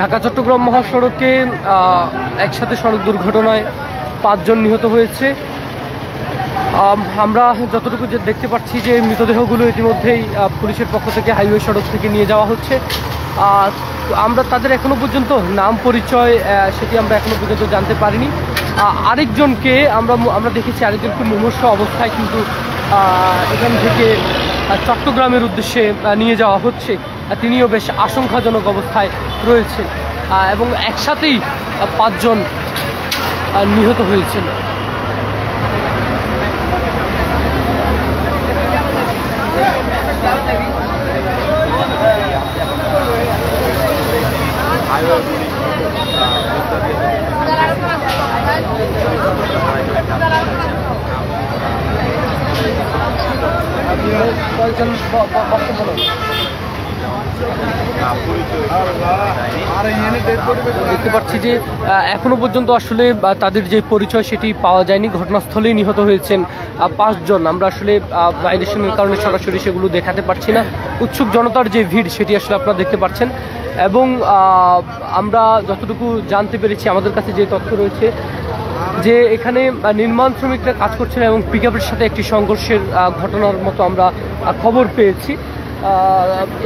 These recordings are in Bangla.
ঢাকা চট্টগ্রাম মহাসড়কে একসাথে সড়ক দুর্ঘটনায় 5 জন নিহত হয়েছে। আমরা যতটুকু দেখতে পাচ্ছি যে মৃতদেহগুলো ইতিমধ্যেই পুলিশের পক্ষ থেকে হাইওয়ে সড়ক থেকে নিয়ে যাওয়া হচ্ছে। আমরা তাদের এখনো পর্যন্ত নাম পরিচয় সেটি আমরা এখনো পর্যন্ত জানতে পারিনি। আরেকজনকে আমরা দেখেছি, আরেকজনকে মুমূর্ষু অবস্থায় কিন্তু এখান থেকে চট্টগ্রামের উদ্দেশ্যে নিয়ে যাওয়া হচ্ছে। তিনিও বেশ আশঙ্কাজনক অবস্থায় রয়েছেন এবং একসাথেই 5 জন নিহত হয়েছেন। দেখতে পাচ্ছি যে এখনো পর্যন্ত আসলে তাদের যে পরিচয় সেটি পাওয়া যায়নি। ঘটনাস্থলেই নিহত হয়েছেন 5 জন। আমরা আসলে ভাইরেশনের কারণে সরাসরি সেগুলো দেখাতে পারছি না। উৎসুক জনতার যে ভিড় সেটি আসলে আপনারা দেখতে পাচ্ছেন এবং আমরা যতটুকু জানতে পেরেছি, আমাদের কাছে যে তথ্য রয়েছে যে এখানে নির্মাণ শ্রমিকরা কাজ করছেন এবং পিকআপের সাথে একটি সংঘর্ষের ঘটনার মতো আমরা খবর পেয়েছি।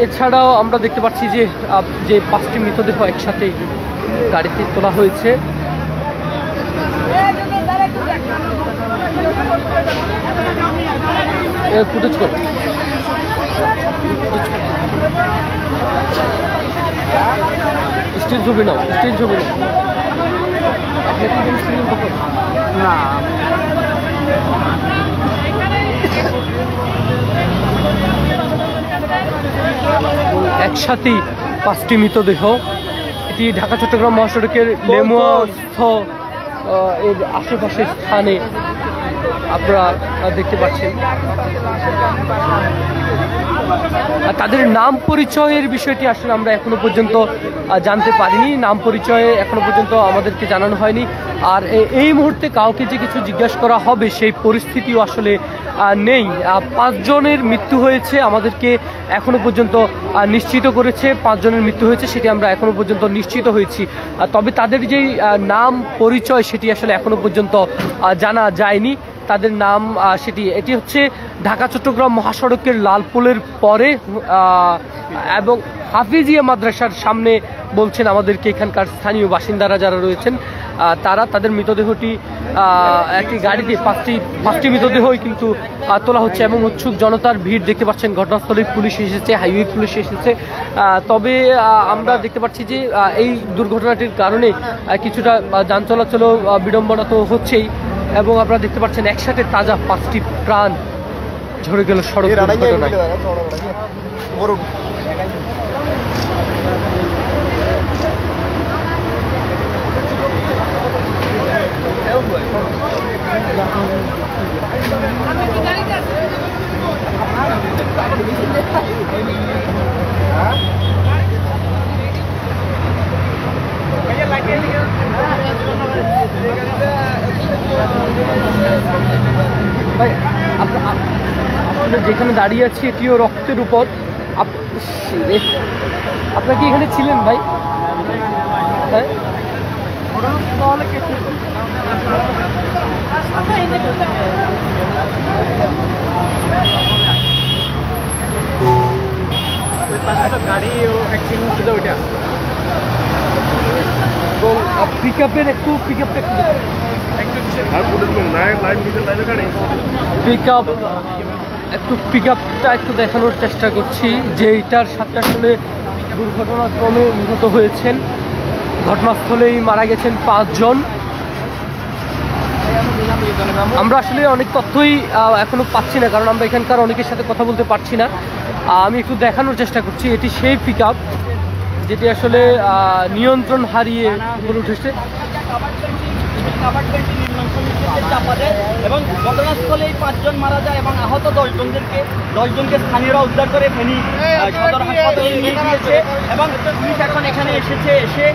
এছাড়াও আমরা দেখতে পাচ্ছি যে 5টি মৃতদেহ একসাথে গাড়িতে তোলা হয়েছে। ফুটেজ করো, স্টিল ছবি নাও, স্টিল ছবি নাও। না একসাথেই 5টি মৃতদেহ। এটি ঢাকা চট্টগ্রাম মহাসড়কের লেমুয়াস্থ এর আশেপাশের স্থানে আপনারা দেখতে পাচ্ছেন। তাদের নাম পরিচয়ের বিষয়টি আসলে আমরা এখনো পর্যন্ত জানতে পারিনি। নাম পরিচয়ে এখনো পর্যন্ত আমাদেরকে জানানো হয়নি। আর এই মুহূর্তে কাউকে যে কিছু জিজ্ঞাসা করা হবে সেই পরিস্থিতিও আসলে নেই। 5 জনের মৃত্যু হয়েছে, আমাদেরকে এখনো পর্যন্ত নিশ্চিত করেছে 5 জনের মৃত্যু হয়েছে, সেটি আমরা এখনো পর্যন্ত নিশ্চিত হয়েছি। তবে তাদের যেই নাম পরিচয় সেটি আসলে এখনো পর্যন্ত জানা যায়নি। তাদের নাম এটি হচ্ছে ঢাকা চট্টগ্রাম মহাসড়কের লালপুলের পরে এবং হাফিজিয়া মাদ্রাসার সামনে বলছেন আমাদেরকে এখানকার স্থানীয় বাসিন্দারা যারা রয়েছেন তারা। তাদের মৃতদেহটি একটি গাড়িতে 5টি মৃতদেহই কিন্তু তোলা হচ্ছে এবং উৎসুক জনতার ভিড় দেখতে পাচ্ছেন। ঘটনাস্থলে পুলিশ এসেছে, হাইওয়ে পুলিশ এসেছে। তবে আমরা দেখতে পাচ্ছি যে এই দুর্ঘটনাটির কারণে কিছুটা যান চলাচলও বিড়ম্বনা তো হচ্ছেই এবং আপনারা দেখতে পাচ্ছেন একসাথে তাজা 5টি প্রাণ ঝরে গেল সড়ক দুর্ঘটনায়। ভাই আপনার যেখানে দাঁড়িয়ে আছি এটিও রক্তের উপর। আপনার কি এখানে ছিলেন ভাই? হ্যাঁ পিকআপের একটু পিকআপটা একটু দেখানোর চেষ্টা করছি যে এইটার সাথে আসলে দুর্ঘটনাক্রমে নিহত হয়েছেন। ঘটনাস্থলেই মারা গেছেন 5 জন। আমরা আসলে অনেক তথ্যই এখনো পাচ্ছি না, কারণ আমরা এখানকার অনেকের সাথে কথা বলতে পারছি না। আমি একটু দেখানোর চেষ্টা করছি। এটি সেই পিকআপ যেটি আসলে নিয়ন্ত্রণ হারিয়ে উপরে উঠেছে এবং ঘটনাস্থলেই 5 জন মারা যায় এবং আহত 10 জনকে স্থানীয়রা উদ্ধার করে ফেনী সদর হাসপাতালে নিয়ে গিয়েছে এবং পুলিশ এখন এখানে এসেছে, এসে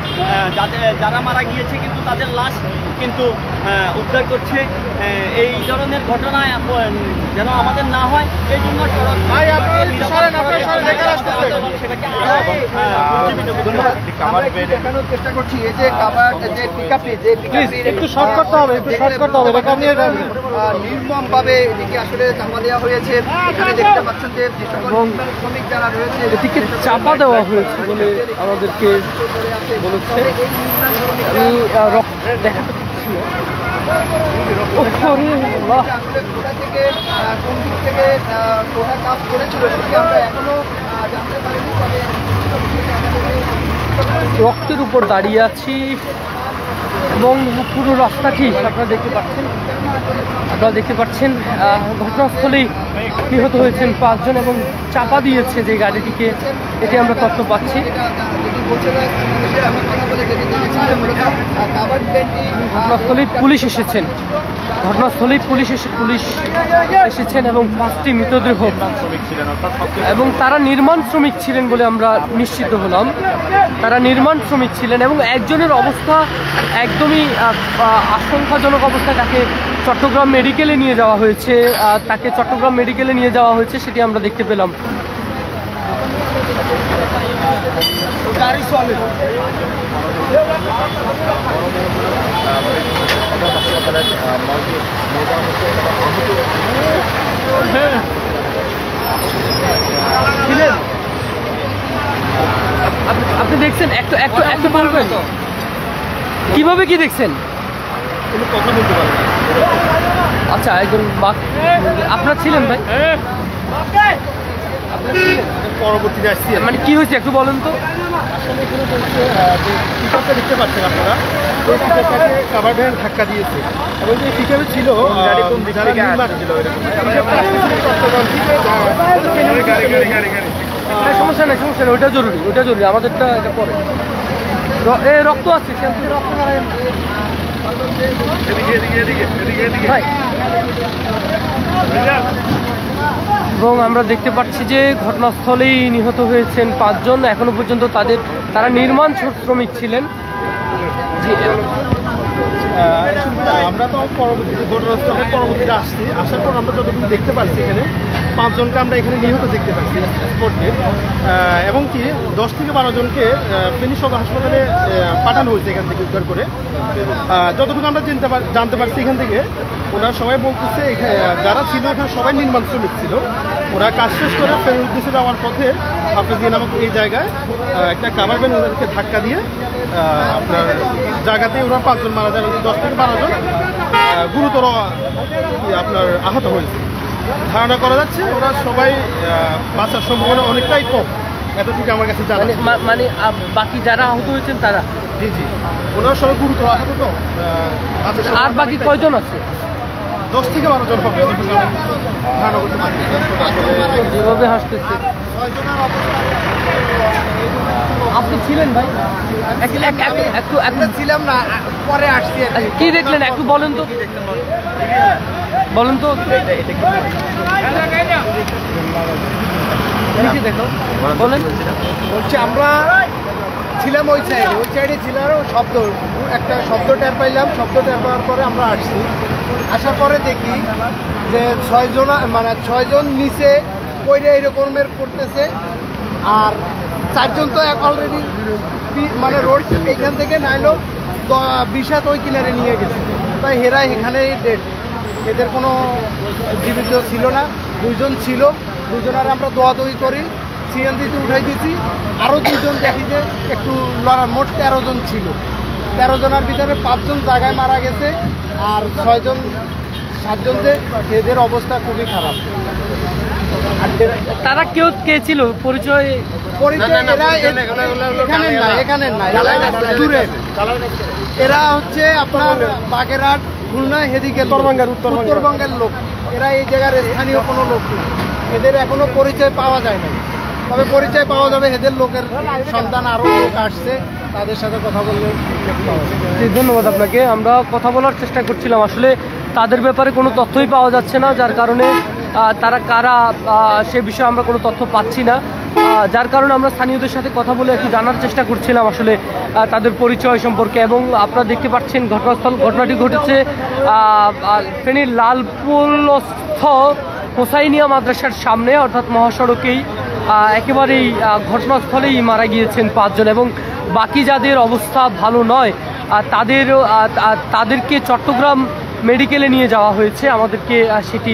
যারা মারা গিয়েছে কিন্তু তাদের লাশ কিন্তু উদ্ধার করছে। এই ধরনের ঘটনায় যেন আমাদের না হয় এই জন্য দেখানোর চেষ্টা করছি। এই যে কাভার যে পিকআপটি একটু শর্ট করতে হবে, নির্মম ভাবে এদিকে আসলে চাপা দেওয়া হয়েছে। এখানে দেখতে পাচ্ছেন যে শ্রমিক যারা রয়েছে এদিকে চাপা দেওয়া হয়েছে বলে আমাদেরকে বলেছে। আমি দেখাতে পাচ্ছি না। আসলে কোথা থেকে কোন দিক থেকে কোথা কাজ করেছিল সেটি আমরা এখনো জানতে পারিনি। রক্তের উপর দাঁড়িয়ে আছি এবং পুরো রাস্তাটি আপনারা দেখতে পাচ্ছেন। ঘটনাস্থলেই নিহত হয়েছেন 5 জন এবং চাপা দিয়েছে যে গাড়িটিকে, এটি আমরা তথ্য পাচ্ছি। ঘটনাস্থলেই পুলিশ এসেছেন এবং 5টি মৃতদেহ এবং তারা নির্মাণ শ্রমিক ছিলেন বলে আমরা নিশ্চিত হলাম। তারা নির্মাণ শ্রমিক ছিলেন এবং একজনের অবস্থা একদমই আশঙ্কাজনক অবস্থায় তাকে চট্টগ্রাম মেডিকেলে নিয়ে যাওয়া হয়েছে, সেটি আমরা দেখতে পেলাম। আপনি দেখছেন একটু বলবেন কিভাবে কি দেখছেন? আচ্ছা, একজন আপনার ছিলেন ভাই? পরবর্তীতে আসছি মানে কি হয়েছে একটু বলেন তো। আসলে এখানে বলছে যে পিকআপটা দেখতে পাচ্ছেন আপনারা, ওই পিকআপটাকে কাভার ভ্যান ধাক্কা দিয়েছে এবং যে পিকআপে ছিল যারা নির্মাণ ছিল সমস্যা নেই, ওটা জরুরি, আমাদেরটা এটা পরে। রক্ত আছে ভাই। এবং আমরা দেখতে পাচ্ছি যে ঘটনাস্থলেই নিহত হয়েছেন 5 জন। এখনো পর্যন্ত তারা নির্মাণ শ্রমিক ছিলেন। আমরা তো পরবর্তীতে আসছি, আসার পর আমরা যতটুকু দেখতে পাচ্ছি এখানে 5 জনকে আমরা এখানে নিহত দেখতে পাচ্ছি স্পটে, এবং কি 10 থেকে 12 জনকে ফেনী সদর হাসপাতালে পাঠানো হয়েছে এখান থেকে উদ্ধার করে। যতটুকু আমরা জানতে পারছি এখান থেকে, ওরা সবাই বলতেছে যারা ছিল এখানে সবাই নির্মাণ শ্রমিক ছিল। ওরা কাজ শেষ করে ফেরত উদ্দেশ্যে যাওয়ার পথে হাফেজিয়া নামক এই জায়গায় একটা কাভার ভ্যান ওদেরকে ধাক্কা দিয়ে আপনার জায়গাতে ওরা 5 জন মারা যায়, 10 থেকে 12 জন গুরুতর আপনার আহত হয়েছে। ধারণা করা যাচ্ছে ওরা সবাই বাঁচার সম্ভাবনা অনেকটাই কম, এতটুকু আমার কাছে জানা। মানে বাকি যারা আহত হয়েছেন তারা? জি, ওনারা সবাই গুরুতর আহত তো। আর বাকি কয়জন আছে? 10 থেকে 12 জন হবে ধারণা করতে পারি। যেভাবে হাসতেছে। আপনি ছিলেন ভাই? একটু ছিলাম না, পরে আসছি। কি দেখলেন একটু বলেন তো। দেখো বলেন। হচ্ছে আমরা ছিলাম ওই সাইডে ছিলাম, একটা শব্দ টের পাইলাম। শব্দ টের পাওয়ার পরে আমরা আসছি। আসার পরে দেখি যে 6 জন নিচে পইরে এইরকমের করতেছে, আর 4 জন তো অলরেডি মানে রোড এইখান থেকে নাইলো 20 হাত ওই কিনারে নিয়ে গেছে। তাই হেরা এখানেই ডেড। এদের কোনো জীবিত ছিল না, 2 জন ছিল। 2 জনের আমরা দোয়াদুয়ি করি, সিএনজিতে উঠাই দিয়েছি। আরও 2 জন দেখি যে একটু লড়ার, মোট 13 জন ছিল। 13 জনের ভিতরে 5 জন জায়গায় মারা গেছে, আর 7 জন যে এদের অবস্থা খুবই খারাপ। আর তারা কে ছিল পরিচয়? এখানে নাই, দূরে। এরা হচ্ছে আপনার বাগেরহাট, খুলনা, হেদিকে উত্তরবঙ্গের লোক। এরা এই জায়গার স্থানীয় কোনো লোক নেই। এদের এখনো পরিচয় পাওয়া যায় না, তবে পরিচয় পাওয়া যাবে। এদের লোকের সন্তান আরও লোক আসছে, তাদের সাথে কথা বললে। ধন্যবাদ আপনাকে। আমরা কথা বলার চেষ্টা করছিলাম আসলে তাদের ব্যাপারে কোনো তথ্যই পাওয়া যাচ্ছে না, যার কারণে তারা কারা সে বিষয়ে আমরা কোনো তথ্য পাচ্ছি না। যার কারণে আমরা স্থানীয়দের সাথে কথা বলে একটু জানার চেষ্টা করছিলাম আসলে তাদের পরিচয় সম্পর্কে। এবং আপনারা দেখতে পাচ্ছেন ঘটনাটি ঘটেছে ফেনীর লালপুলস্থ হোসাইনিয়া মাদ্রাসার সামনে, অর্থাৎ মহাসড়কেই একেবারেই ঘটনাস্থলেই মারা গিয়েছেন 5 জন। এবং বাকি যাদের অবস্থা ভালো নয় তাদেরকে চট্টগ্রাম মেডিকেলে নিয়ে যাওয়া হয়েছে। আমাদেরকে সেটি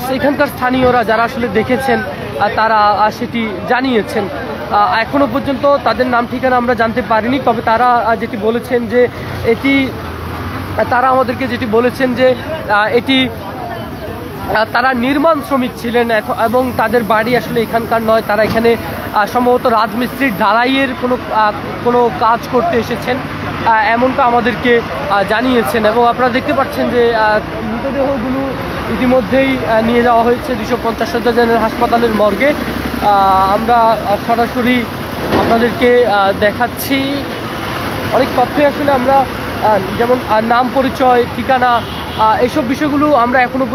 সেখানকার স্থানীয়রা যারা আসলে দেখেছেন তারা সেটি জানিয়েছেন। এখনো পর্যন্ত তাদের নাম ঠিকানা আমরা জানতে পারিনি, তবে তারা যেটি বলেছেন যে তারা আমাদেরকে যেটি বলেছেন যে এটি তারা নির্মাণ শ্রমিক ছিলেন এবং তাদের বাড়ি আসলে এখানকার নয়, তারা এখানে সম্ভবত রাজমিস্ত্রির ঢালাইয়ের কোনো কাজ করতে এসেছেন এমনটা আমাদেরকে জানিয়েছেন। এবং আপনারা দেখতে পাচ্ছেন যে মৃতদেহগুলো ইতিমধ্যেই নিয়ে যাওয়া হয়েছে 250 শয্যার হাসপাতালের মর্গে। আমরা সরাসরি আপনাদেরকে দেখাচ্ছি অনেক তথ্যই আসলে আমরা যেমন নাম, পরিচয়, ঠিকানা, এইসব বিষয়গুলো আমরা এখনো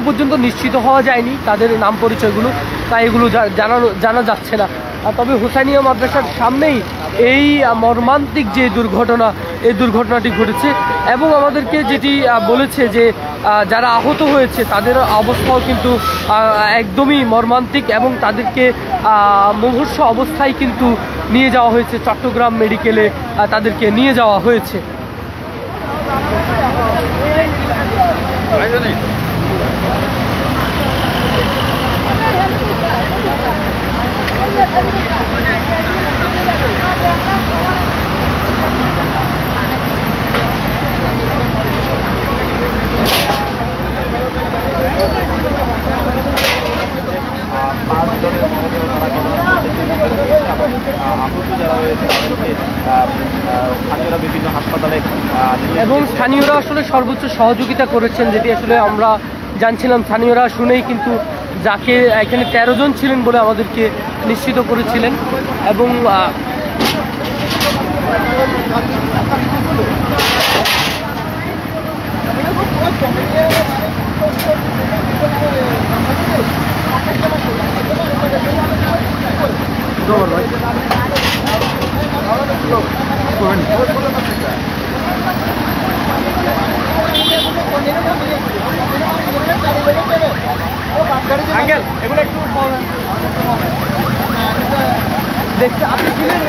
পর্যন্ত নিশ্চিত হওয়া যায়নি তাদের নাম পরিচয়গুলো, তাই এগুলো জানা যাচ্ছে না। তবে হোসাইনিয়া মাদ্রাসার সামনেই এই মর্মান্তিক যে দুর্ঘটনাটি ঘটেছে। এবং আমাদেরকে যেটি বলেছে যে যারা আহত হয়েছে তাদের অবস্থাও কিন্তু একদমই মর্মান্তিক এবং তাদেরকে মুমূর্ষ অবস্থায় কিন্তু নিয়ে যাওয়া হয়েছে চট্টগ্রাম মেডিকেলে, তাদেরকে নিয়ে যাওয়া হয়েছে। বিভিন্ন হাসপাতালে এবং স্থানীয়রা আসলে সর্বোচ্চ সহযোগিতা করেছেন, যেটি আসলে আমরা জানছিলাম। স্থানীয়রা শুনেই কিন্তু যাকে এখানে 13 জন ছিলেন বলে আমাদেরকে নিশ্চিত করেছিলেন। এবং দেখতে আপনি ছিলেন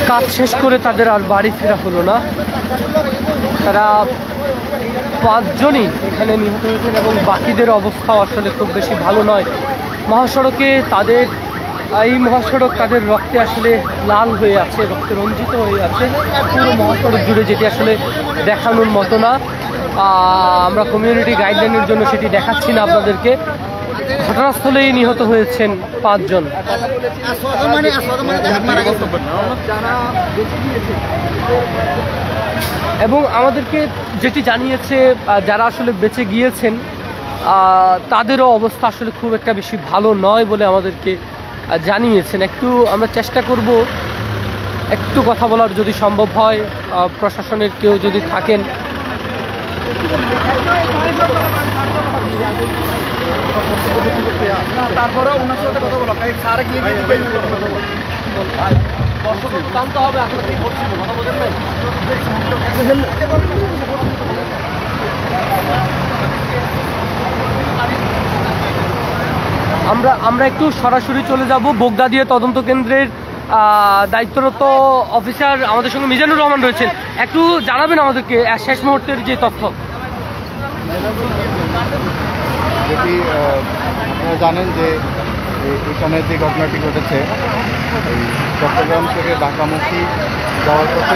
কাজ শেষ করে তাদের আর বাড়ি ফেরা হলো না। তারা 5 জনই এখানে নিহত হয়েছেন এবং বাকিদের অবস্থাও আসলে খুব বেশি ভালো নয়। এই মহাসড়ক তাদের রক্তে আসলে লাল হয়ে আছে, রক্তে রঞ্জিত হয়ে আছে পুরো মহাসড়ক জুড়ে, যেটি আসলে দেখানোর মতো না। আমরা কমিউনিটি গাইডলাইনের জন্য সেটি দেখাচ্ছি না আপনাদেরকে। ঘটনাস্থলেই নিহত হয়েছেন 5 জন। এবং আমাদেরকে যেটি জানিয়েছে যারা আসলে বেঁচে গিয়েছেন তাদেরও অবস্থা আসলে খুব একটা বেশি ভালো নয় বলে আমাদেরকে জানিয়েছেন। একটু আমরা চেষ্টা করব একটু কথা বলার, যদি সম্ভব হয়, প্রশাসনের কেউ যদি থাকেন। তারপরে ওনার সাথে কথা বলো, স্যার গিয়ে জানতে হবে আসলে কি করছিল, কথা বলেন নাই। আমরা একটু সরাসরি চলে যাব বোগদা দিয়ে তদন্ত কেন্দ্রের দায়িত্বরত অফিসার আমাদের সঙ্গে মিজানুর রহমান রয়েছেন। একটু জানাবেন আমাদেরকে শেষ মুহূর্তের যে তথ্য। যেটি আপনারা জানেন যে এখানে যে ঘটনাটি ঘটেছে, চট্টগ্রাম থেকে ঢাকামুখী যাওয়ার পথে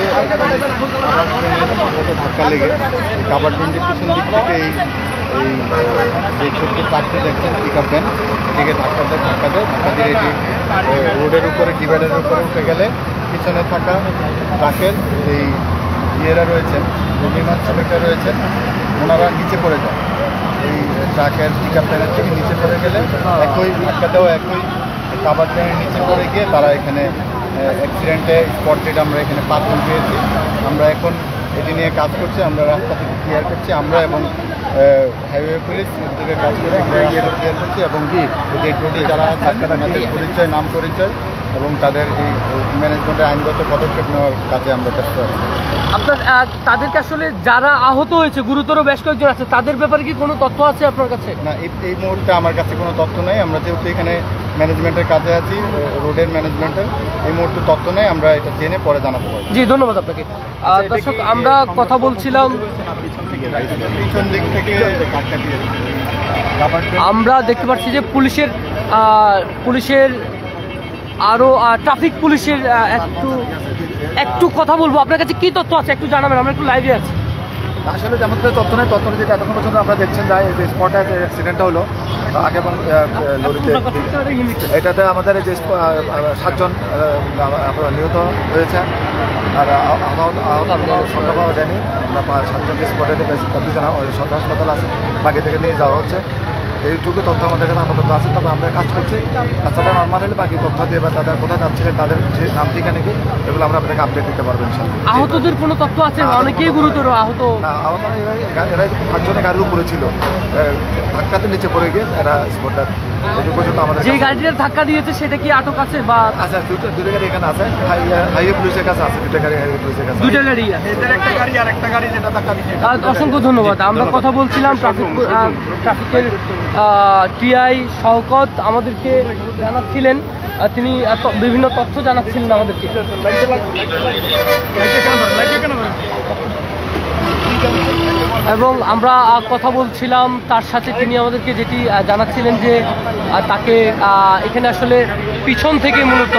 ধাক্কা লেগে কাবারগঞ্জের পিছন দিক থেকে এই যে ছোট্ট চারটে দেখছেন পিকআপ ভ্যান এদিকে ধাক্কা দিয়ে এটি রোডের উপরে ডিভাইডারের উপরে উঠে গেলে পিছনে থাকা ট্রাকের যেই ইয়েরা রয়েছেন, নির্মাণ শ্রমিকরা রয়েছেন, ওনারা নিচে পড়ে যায় এই ট্রাকের পিকআপ ভ্যানের থেকে নিচে পড়ে গেলে একই ধাক্কাতেও একই কাভার ভ্যানের নিচে পড়ে গিয়ে তারা এখানে অ্যাক্সিডেন্টে স্পট ডেট আমরা এখানে 5 জন পেয়েছি। আমরা এখন এটি নিয়ে কাজ করছি, আমরা রাস্তা থেকে ক্লিয়ার করছি, আমরা এবং হাইওয়ে পুলিশ উদ্যোগে কাজ করে আমরা রাস্তা ক্লিয়ার করছি এবং ডেড বডি যারা তাদের পরিচয়, নাম পরিচয় এবং তাদের এই ম্যানেজমেন্টের আইনগত পদক্ষেপ নেওয়ার কাজে আমরা ব্যস্ত আছি। আপনার তাদেরকে আসলে যারা আহত হয়েছে গুরুতর বেশ কয়েকজন আছে, তাদের ব্যাপারে কি কোনো তথ্য আছে আপনার কাছে? না, এই মুহূর্তে আমার কাছে কোনো তথ্য নেই। আমরা যেহেতু এখানে ম্যানেজমেন্টের কাজে আছি, রোডের ম্যানেজমেন্টের, এই মুহূর্তে তথ্য নেই। আমরা এটা জেনে পরে জানাতে পারবো। জি, ধন্যবাদ আপনাকে। দর্শক, আমরা কথা বলছিলাম, পিছন দিক থেকে আমরা দেখতে পাচ্ছি যে পুলিশের আরো ট্রাফিক পুলিশের একটু কথা বলবো। আপনার কাছে কি তথ্য আছে একটু জানাবেন, আমরা একটু লাইভে আছি। আসলে যেমন তথ্য নেই, তথ্য যেটা এতক্ষণ পর্যন্ত আপনারা দেখছেন যে স্পটে যে অ্যাক্সিডেন্টটা হলো আগে এবং লরিতে, এটাতে আমাদের যে 7 জন নিহত হয়েছে আর আহত সংখ্যা পাওয়া যায়নি। আমরা 7 জনকে স্পটে সরকার হাসপাতাল আছে, বাকি থেকে নিয়ে যাওয়া হচ্ছে। এইটুকু তথ্য আমাদের কাছে আপাতত আছে। তবে আমরা কাজ করছি, রাস্তাটা নর্মাল হলে বাকি তথ্য দিয়ে বা তাদের কোথায় যাচ্ছিলেন তাদের যে নাম ঠিকানা কি এগুলো আমরা আপনাকে আপডেট দিতে পারবো ইনশাআল্লাহ। আহতদের কোনো তথ্য আছে? অনেকেই গুরুতর আহত। আহত এরা 5 জনের গাড়ির উপরে ছিল, ধাক্কাতে নিচে পড়ে গিয়ে এরা স্পটটা পর্যন্ত আমাদের যে গাড়িটার ধাক্কা দিয়েছে সেটা কি আটক আছে বা? আচ্ছা, দুটো গাড়ি এখানে আছে, হাইওয়ে পুলিশের কাছে আছে, দুটো গাড়ি হাইওয়ে পুলিশের কাছে, দুটো গাড়ি আছে, একটা গাড়ি আর একটা গাড়ি যেটা ধাক্কা দিয়েছে। অসংখ্য ধন্যবাদ। আমরা কথা বলছিলাম ট্রাফিকের টিআই শওকত আমাদেরকে জানাচ্ছিলেন, তিনি বিভিন্ন তথ্য জানাচ্ছিলেন আমাদেরকে। এবং আমরা কথা বলছিলাম তার সাথে, তিনি আমাদেরকে যেটি জানাচ্ছিলেন যে তাকে এখানে আসলে পিছন থেকে মূলত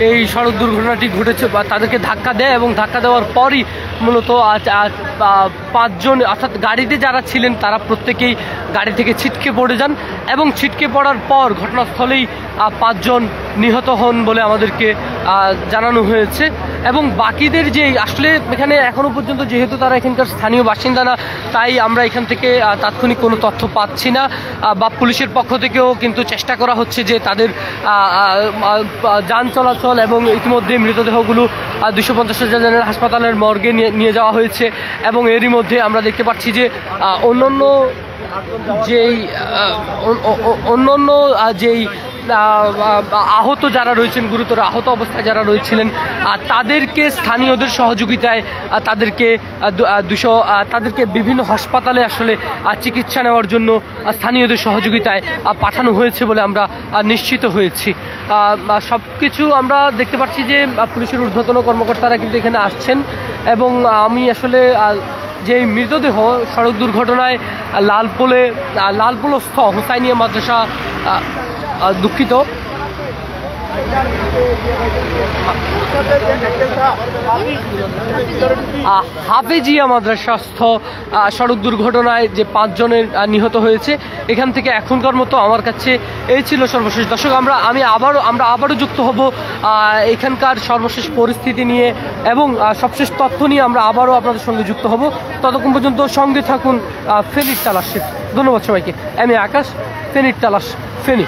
এই সড়ক দুর্ঘটনাটি ঘটেছে বা তাদেরকে ধাক্কা দেয় এবং ধাক্কা দেওয়ার পরই মূলত 5 জন অর্থাৎ গাড়িতে যারা ছিলেন তারা প্রত্যেকেই গাড়ি থেকে ছিটকে পড়ে যান এবং ছিটকে পড়ার পর ঘটনাস্থলেই 5 জন নিহত হন বলে আমাদেরকে জানানো হয়েছে। এবং বাকিদের যে আসলে এখানে এখনো পর্যন্ত যেহেতু তারা এখানকার স্থানীয় বাসিন্দা না, তাই আমরা এখান থেকে তাৎক্ষণিক কোনো তথ্য পাচ্ছি না বা পুলিশের পক্ষ থেকেও কিন্তু চেষ্টা করা হচ্ছে যে তাদের যান চলাচল এবং ইতিমধ্যে মৃতদেহগুলো 250 জনের হাসপাতালের মর্গে নিয়ে যাওয়া হয়েছে। এবং এরই মধ্যে আমরা দেখতে পাচ্ছি যে অন্যান্য যেই আহত যারা রয়েছেন, গুরুতর আহত অবস্থায় যারা রয়েছিলেন, তাদেরকে স্থানীয়দের সহযোগিতায় তাদেরকে বিভিন্ন হাসপাতালে আসলে চিকিৎসা নেওয়ার জন্য স্থানীয়দের সহযোগিতায় পাঠানো হয়েছে বলে আমরা নিশ্চিত হয়েছি। সব কিছু আমরা দেখতে পাচ্ছি যে পুলিশের ঊর্ধ্বতন কর্মকর্তারা কিন্তু এখানে আসছেন। এবং আমি আসলে যে মৃতদেহ সড়ক দুর্ঘটনায় লালপোলস্থ হোসাইনিয়া মাদ্রাসা, দুঃখিত, হাফেজিয়া মাদ্রাসাস্থ সড়ক দুর্ঘটনায় যে 5 জনের নিহত হয়েছে, এখান থেকে এখনকার মতো আমার কাছে এই ছিল সর্বশেষ। দর্শক, আমরা আবারও যুক্ত হব এখানকার সর্বশেষ পরিস্থিতি নিয়ে এবং সবশেষ তথ্য নিয়ে আমরা আবারও আপনাদের সঙ্গে যুক্ত হব। ততক্ষণ পর্যন্ত সঙ্গে থাকুন ফেনীর তালাশ। ধন্যবাদ সবাইকে। আমি আকাশ, ফেনীর তালাশ, ফেনী।